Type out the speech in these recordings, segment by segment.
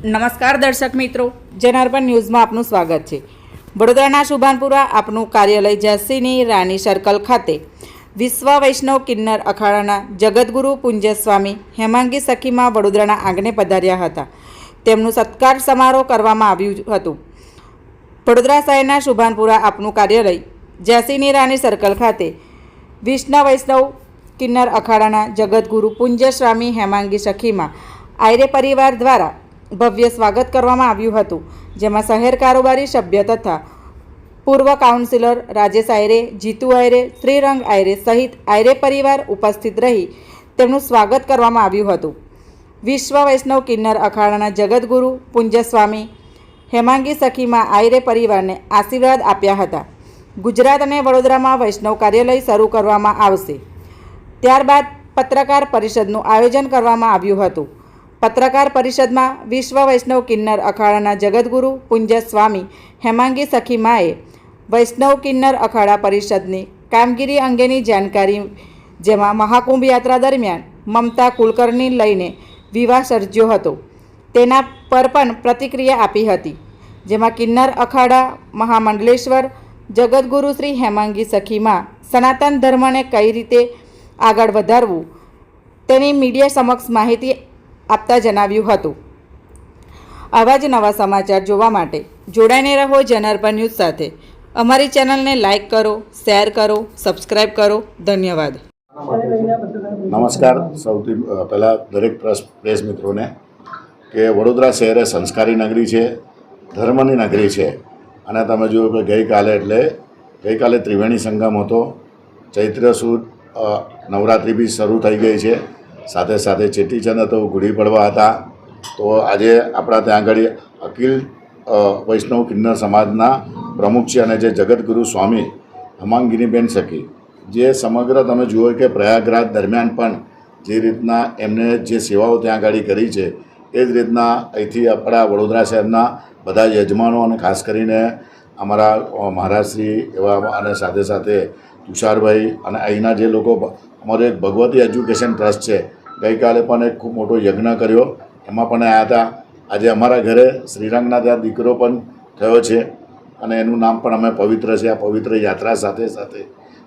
નમસ્કાર દર્શક મિત્રો, જનાર્પણ ન્યૂઝમાં આપનું સ્વાગત છે। વડોદરાના શુભાનપુરા આપનું કાર્યાલય ઝાંસીની રાની સર્કલ ખાતે વિશ્વ વૈષ્ણવ કિન્નર અખાડાના જગતગુરુ પૂજ્ય સ્વામી હેમાંગી સખીમાં વડોદરાના આંગણે પધાર્યા હતા। તેમનું સત્કાર સમારોહ કરવામાં આવ્યું હતું। વડોદરા શહેરના શુભાનપુરા આપનું કાર્યાલય ઝાંસીની રાની સર્કલ ખાતે વિશ્વ વૈષ્ણવ કિન્નર અખાડાના જગતગુરુ પૂજ્ય સ્વામી હેમાંગી સખીમાં આયરે પરિવાર દ્વારા ભવ્ય સ્વાગત કરવામાં આવ્યું હતું, જેમાં શહેર કારોબારી સભ્ય તથા પૂર્વ કાઉન્સિલર રાજેશ આયરે, જીતુ આયરે, શ્રીરંગ આયરે સહિત આયરે પરિવાર ઉપસ્થિત રહી તેમનું સ્વાગત કરવામાં આવ્યું હતું। વિશ્વ વૈષ્ણવ કિન્નર અખાડાના જગતગુરુ પૂજ્ય સ્વામી હેમાંગી સખીમાં આયરે પરિવારને આશીર્વાદ આપ્યા હતા। ગુજરાત અને વડોદરામાં વૈષ્ણવ કાર્યાલય શરૂ કરવામાં આવશે। ત્યારબાદ પત્રકાર પરિષદનું આયોજન કરવામાં આવ્યું હતું। પત્રકાર પરિષદમાં વિશ્વ વૈષ્ણવ કિન્નર અખાડાના જગતગુરુ પૂજ્ય સ્વામી હેમાંગી સખીમાએ વૈષ્ણવ કિન્નર અખાડા પરિષદની કામગીરી અંગેની જાણકારી, જેમાં મહાકુંભ યાત્રા દરમિયાન મમતા કુલકર્ણી લઈને વિવાદ સર્જ્યો હતો તેના પર પણ પ્રતિક્રિયા આપી હતી, જેમાં કિન્નર અખાડા મહામંડલેશ્વર જગતગુરુ શ્રી હેમાંગી સખીમાં સનાતન ધર્મને કઈ રીતે આગળ વધારવું તેની મીડિયા સમક્ષ માહિતી આપતા જણાવ્યું હતું। આવા જ નવા સમાચાર જોવા માટે જોડાઈને રહો જનાર્પણ ન્યૂઝ સાથે। અમારી ચેનલને લાઇક કરો, શેર કરો, સબસ્ક્રાઇબ કરો। ધન્યવાદ। નમસ્કાર। સૌથી પહેલાં દરેક પ્રેસ મિત્રોને કે વડોદરા શહેર એ સંસ્કારી નગરી છે, ધર્મની નગરી છે। અને તમે જુઓ કે ગઈકાલે ત્રિવેણી સંગમ હતો, ચૈત્ર સુદ નવરાત્રિ બી શરૂ થઈ ગઈ છે, સાથે સાથે ચેટીચંદ હતો, ગુડી પડવા હતા। તો આજે આપણા ત્યાં આગળ અખિલ વૈષ્ણવ કિન્નર સમાજના પ્રમુખ છે અને જે જગતગુરુ સ્વામી હેમાંગીનીબેન સખી, જે સમગ્ર તમે જુઓ કે પ્રયાગરાજ દરમિયાન પણ જે રીતના એમને જે સેવાઓ ત્યાં આગળ કરી છે, એ જ રીતના અહીંથી આપણા વડોદરા શહેરના બધા યજમાનો અને ખાસ કરીને અમારા મહારાજશ્રી એવા અને સાથે સાથે તુષારભાઈ અને અહીંના જે લોકો, અમારો એક ભગવતી એજ્યુકેશન ટ્રસ્ટ છે, ગઈકાલે પણ એક ખૂબ મોટો યજ્ઞ કર્યો, એમાં પણ આવ્યા હતા। આજે અમારા ઘરે શ્રીરંગના ત્યાં દીકરો પણ થયો છે અને એનું નામ પણ અમે પવિત્ર છે। આ પવિત્ર યાત્રા સાથે સાથે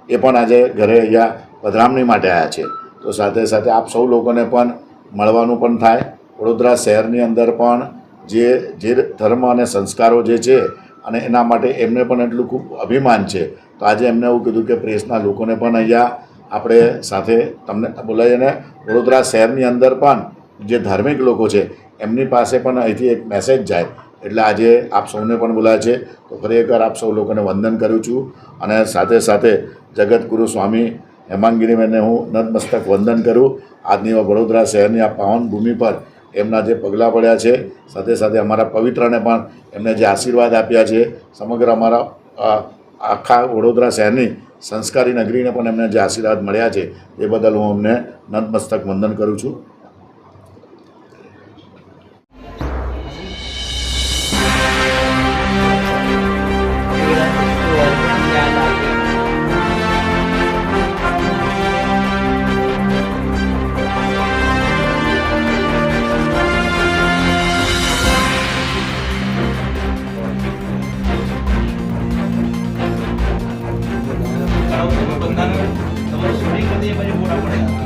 એ પણ આજે ઘરે અહીંયા પધરામણી માટે આવ્યા છે। તો સાથે સાથે આપ સૌ લોકોને પણ મળવાનું પણ થાય। વડોદરા શહેરની અંદર પણ જે ધર્મ અને સંસ્કારો જે છે અને એના માટે એમને પણ એટલું ખૂબ અભિમાન છે। તો આજે એમને એવું કીધું કે પ્રેસના લોકોને પણ અહીંયા આપણે સાથે તમને બોલાવીને વડોદરા શહેરની અંદર પણ જે ધાર્મિક લોકો છે એમની પાસે પણ અહીંથી એક મેસેજ જાય, એટલે આજે આપ સૌને પણ બોલાવે છે। તો ખરેખર આપ સૌ લોકોને વંદન કરું છું અને સાથે સાથે જગતગુરુ સ્વામી હેમાંગીનીબેનને હું નતમસ્તક વંદન કરું। આજની વડોદરા શહેરની આ પાવન ભૂમિ પર એમના જે પગલાં પડ્યા છે, સાથે સાથે અમારા પવિત્રને પણ એમને જે આશીર્વાદ આપ્યા છે, સમગ્ર અમારા આખા વડોદરા શહેરની સંસ્કારી નગરીને પણ એમને જે આશીર્વાદ મળ્યા છે, એ બદલ હું અમને નતમસ્તક વંદન કરું છું। તમારું શૂટિંગ હતી એ પછી મોટા પડ્યા